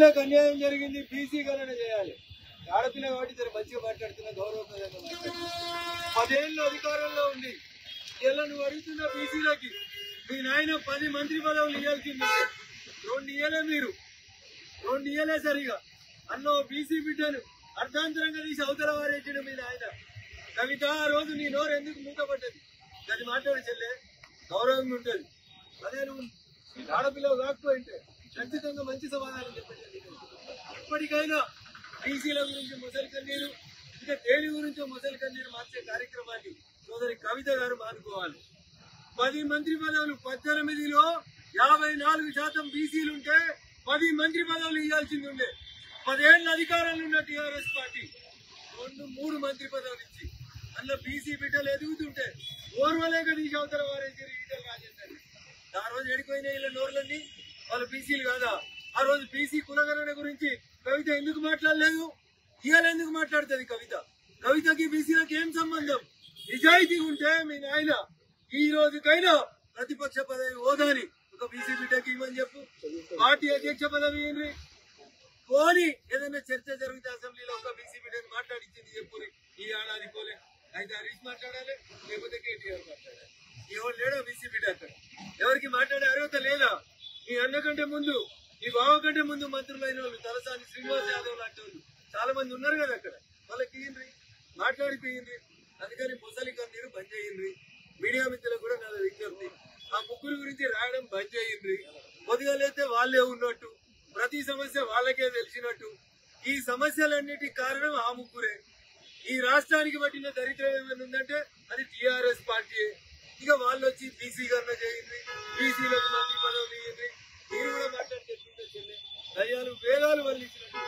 బీసీలకు అన్యాయం జరిగింది, బీసీ గణన చేయాలి. ఆడపిల్ల కాబట్టి జర మంచిగా మాట్లాడుతున్నా, గౌరవప్రదంగా మాట్లాడుతున్నా. 10 ఏళ్ళు అధికారంలో ఉంది. ఇలా నువ్వు అడుగుతున్న బీసీలకి మీ నాయన 10 మంత్రి పదవులు ఇవ్వాల్సింది. 2 ఇయ్యలే, మీరు 2 ఇయ్యలే సరిగా. అన్నో బీసీ బిడ్డను అర్ధాంతరంగా తీసి అవతల వారేసాడు మీ నాయన. కవిత, ఆ రోజు నీ నోరు ఎందుకు మూతపడ్డది? దాన్ని మాట్లాడి చెల్లె, గౌరవంగా ఉంటుంది. అదే నువ్వు ఆడపిల్లలు రాకపోయింటే ఖచ్చితంగా మంచి సమాధానం చెప్పండి. ఇప్పటికైనా బీసీల గురించి మొసలి కన్నీరు, ఇంకా దేని గురించో మొసలి కన్నీరు మార్చే కార్యక్రమాన్ని సోదరి కవిత గారు మానుకోవాలి. 10 మంత్రి పదవులు 18లో 54% బీసీలుంటే 10 మంత్రి పదవులు ఇవ్వాల్సింది ఉండే. 10 ఏళ్ల అధికారంలో ఉన్న టీఆర్ఎస్ పార్టీ 2-3 మంత్రి పదవులు ఇచ్చి అందులో బీసీ బిడ్డలు ఎదుగుతుంటే ఓర్వలేక తీసి అవతల వారేసి ఈటల రాజేందర్. ఆ రోజు ఎడిపోయిన వీళ్ళ నోర్లన్నీ వాళ్ళు బీసీలు కాదా? ఆ రోజు బీసీ కులగణన గురించి కవిత ఎందుకు మాట్లాడలేదు? ఇవాళ ఎందుకు మాట్లాడుతుంది కవిత? కవితకి బీసీలకు ఏం సంబంధం? నిజాయితీ ఉంటే మీ నాయన ఈ రోజుకైనా ప్రతిపక్ష పదవి హోదాని ఒక బీసీ బిడ్డకి ఇవ్వని చెప్పు. పార్టీ అధ్యక్ష పదవి ఏంటి పోని, ఏదైనా చర్చ జరిగితే అసెంబ్లీలో ఒక బీసీ బిడ్డని మాట్లాడించింది చెప్పు. ఈ ఏడాది పోలే అయితే హరీష్ మాట్లాడాలి, లేకపోతే కేటీఆర్ మాట్లాడాలి. ఎవరు లేడా బీసీ బిడ్డ అక్కడ? ఎవరికి మాట్లాడే అర్హత లేదా? నీ అన్న కంటే ముందు, నీ బావ కంటే ముందు మంత్రులైన వాళ్ళు తలసాని శ్రీనివాస్ యాదవ్ లాంటి వాళ్ళు చాలా మంది ఉన్నారు కదా అక్కడ. వాళ్ళకి ఇయ్యండి, మాట్లాడిపోయింది. అందుకని ముసలి కన్నీరు బంద్ చేయండి. మీడియా మిత్రులకు కూడా నా విజ్ఞప్తి, ఆ ముగ్గురు గురించి రాయడం బంద్ చేయండి. పొద్దుగాలైతే వాళ్ళే ఉన్నట్టు, ప్రతి సమస్య వాళ్ళకే తెలిసినట్టు. ఈ సమస్యలన్నిటికీ కారణం ఆ ముగ్గురే. ఈ రాష్ట్రానికి పట్టిన దరిద్రం ఏమైనా ఉందంటే అది టీఆర్ఎస్ పార్టీయే. ఇక వాళ్ళు వచ్చి బీసీ గణన చేయండి, బీసీలకు మంత్రి పదవులు ఇవ్వండి. మీరు కూడా మాట్లాడుతుంటే చెల్లె దయ్యాలు వేగాలు వల్లించినట్టు.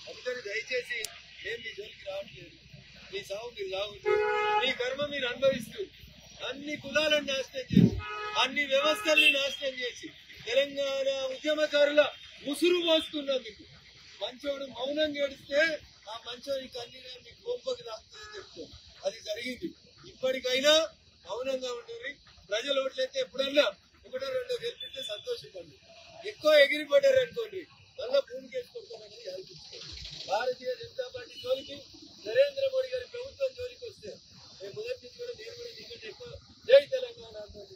అందుకని దయచేసి ఏం మీ జోలికి రావట్లేదు. మీ సాగు మీరు సాగుతుంది, మీ కర్మ మీరు అనుభవిస్తూ అన్ని కులాలను నాశనం చేసి, అన్ని వ్యవస్థల్ని నాశనం చేసి, తెలంగాణ ఉద్యమకారుల ఉసురు పోసుకున్నందుకు మంచోడు మౌనంగా ఏడిస్తే ఆ మంచోడి కన్నీరు మీ గొంపకి రాస్తుందని చెప్తాం. అది జరిగింది. ఇప్పటికైనా మౌనంగా ఉంటుంది. ప్రజలు ఓట్లయితే ఎప్పుడన్నా 1-2 గెలిపిస్తే సంతోషపడండి. ఎక్కువ ఎగిరిపడ్డారు అనుకోండి, మళ్ళా భూమి కేసుకుంటారనేది ఆలోచించుకోండి. భారతీయ జనతా పార్టీ జోలికి, నరేంద్ర మోడీ గారి ప్రభుత్వం జోలికి వస్తే మేము మొదటి నుంచి కూడా నేను కూడా దీనికంటే ఎక్కువ జై తెలంగాణ అంటుంది.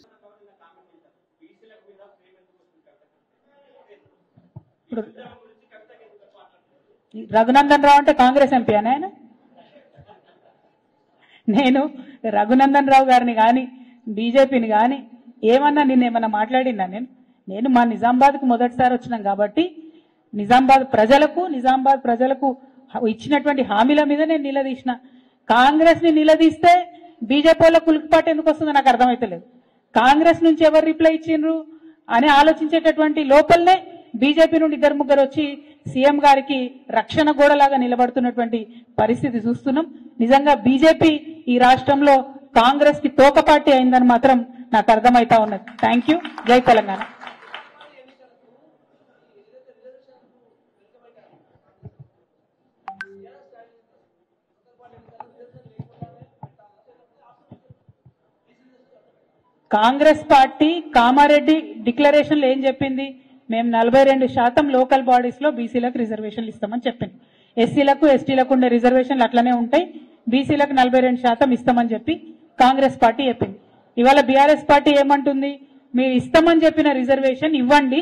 రఘునందన్ రావు అంటే కాంగ్రెస్ ఎంపీ అని ఆయన. నేను రఘునందన్ రావు గారిని కానీ బీజేపీని కానీ ఏమన్నా నిన్నేమన్నా మాట్లాడినా? నేను మా నిజామాబాద్కు మొదటిసారి వచ్చినాం కాబట్టి నిజామాబాద్ ప్రజలకు ఇచ్చినటువంటి హామీల మీద నేను నిలదీసిన. కాంగ్రెస్ ని నిలదీస్తే బీజేపీ వాళ్ళ కులికిపాటు ఎందుకు వస్తుందో నాకు అర్థమైతలేదు. కాంగ్రెస్ నుంచి ఎవరు రిప్లై ఇచ్చిండ్రు అని ఆలోచించేటటువంటి లోపలనే బీజేపీ నుండి 2-3 వచ్చి సీఎం గారికి రక్షణ గోడలాగా నిలబడుతున్నటువంటి పరిస్థితి చూస్తున్నాం. నిజంగా బీజేపీ ఈ రాష్ట్రంలో కాంగ్రెస్ కి తోక పార్టీ అయిందని మాత్రం నాకు అర్థమైతా ఉన్నది. Thank you. జై తెలంగాణ. కాంగ్రెస్ పార్టీ కామారెడ్డి డిక్లరేషన్లో ఏం చెప్పింది? మేము 42% లోకల్ బాడీస్ లో బీసీలకు రిజర్వేషన్లు ఇస్తామని చెప్పింది. ఎస్సీలకు ఎస్టీలకు ఉండే రిజర్వేషన్లు అట్లనే ఉంటాయి, బీసీలకు 42% ఇస్తామని చెప్పి కాంగ్రెస్ పార్టీ చెప్పింది. ఇవాళ బీఆర్ఎస్ పార్టీ ఏమంటుంది? మీరు ఇస్తామని చెప్పిన రిజర్వేషన్ ఇవ్వండి,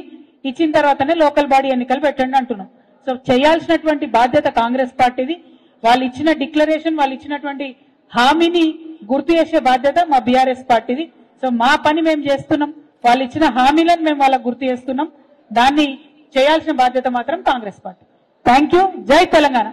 ఇచ్చిన తర్వాతనే లోకల్ బాడీ ఎన్నికలు పెట్టండి అంటున్నాం. సో చేయాల్సినటువంటి బాధ్యత కాంగ్రెస్ పార్టీది. వాళ్ళు ఇచ్చిన డిక్లరేషన్, వాళ్ళు ఇచ్చినటువంటి హామీని గుర్తు చేసే బాధ్యత మా బీఆర్ఎస్ పార్టీది. సో మా పని మేము చేస్తున్నాం, వాళ్ళు ఇచ్చిన హామీలను మేము వాళ్ళకు గుర్తు చేస్తున్నాం. దాన్ని చేయాల్సిన బాధ్యత మాత్రం కాంగ్రెస్ పార్టీ. Thank you. జై తెలంగాణ.